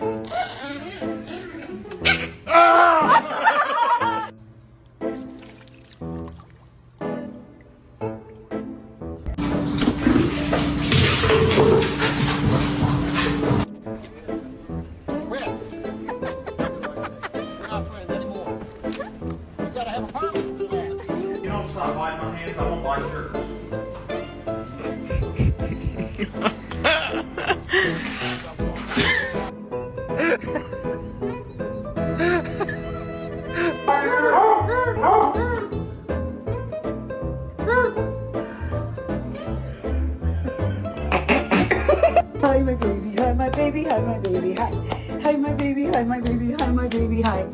Stop biting my hands, I won't bite yours. Hi my baby, hi my baby, hi my baby, hi. Hi my baby, hi my baby, hi my baby, hi.